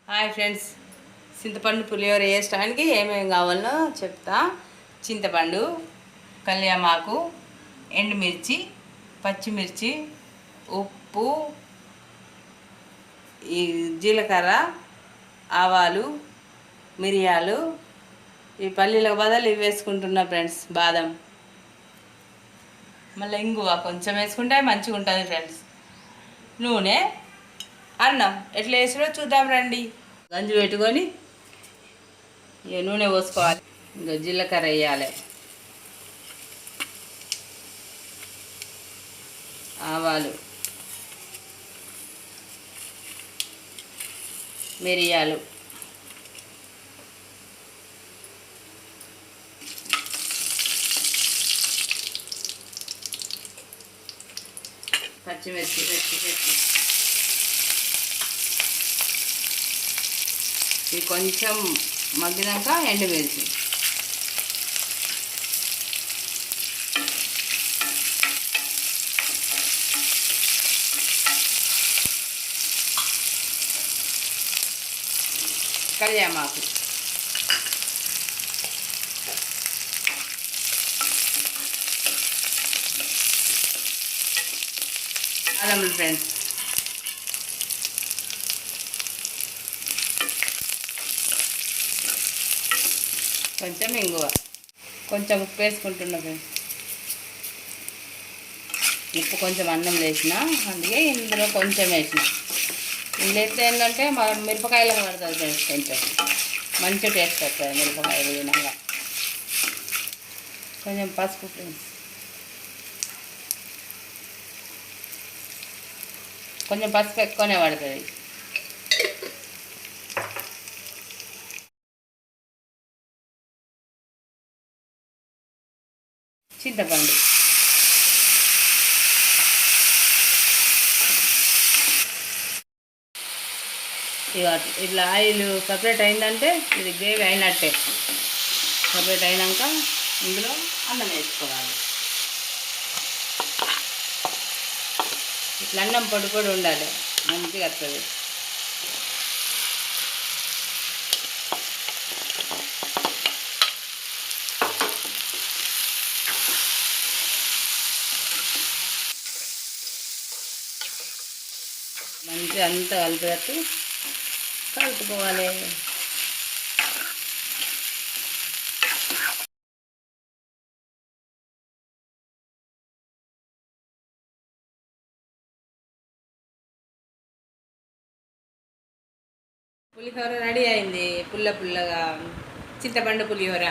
Hi friends, చింతపండు పులిహోర వేయడానికి ఏమేమి కావాలో చెప్తా. చింతపండు, కళ్యామాకు, ఎండుమిర్చి, పచ్చిమిర్చి, ఉప్పు, ఈ జీలకర్ర, ఆవాలు, మిరియాలు, ఈ పల్లీలకు బదులు ఇవి వేసుకుంటున్నా ఫ్రెండ్స్. బాదం, మళ్ళీ ఇంగువ కొంచెం వేసుకుంటే మంచిగా ఉంటుంది ఫ్రెండ్స్. నూనె, అన్నం ఎట్లా వేసినా చూద్దాం రండి. గంజు పెట్టుకొని ఇక నూనె పోసుకోవాలి. ఇంకా జీలకర్ర వేయాలి, ఆవాలు, మిరియాలు, పచ్చిమిర్చి ఇవి కొంచెం మగ్గినాక ఎండుమిర్చి, కళ్యామాకు, బాదములు ఫ్రెండ్స్, కొంచెం ఇంగువ, కొంచెం ఉప్పు వేసుకుంటున్నా ఫ్రెండ్స్. ఉప్పు కొంచెం అన్నం వేసిన, అందుకే ఇందులో కొంచెం వేసిన. ఇందులో వేస్తే ఏంటంటే మిరపకాయలకు పడుతుంది ఫ్రెండ్స్, కొంచెం మంచి టేస్ట్ వస్తుంది మిరపకాయలు తినగా. కొంచెం పసుపు ఫ్రెండ్స్, కొంచెం పసుపు ఎక్కువనే పడుతుంది. చింతపండు, ఇట్లా ఆయిల్ సపరేట్ అయిందంటే ఇది గ్రేవీ అయినట్టే. సపరేట్ అయినాక ఇందులో అన్నం వేసుకోవాలి. ఇట్లా అన్నం పొడి పొడి ఉండాలి, మంచిగా వస్తుంది. మంచిగా అంతా కలిపేటట్టు కలుపుకోవాలి. పులిహోర రెడీ అయింది, పుల్లగా చింతపండు పులిహోర.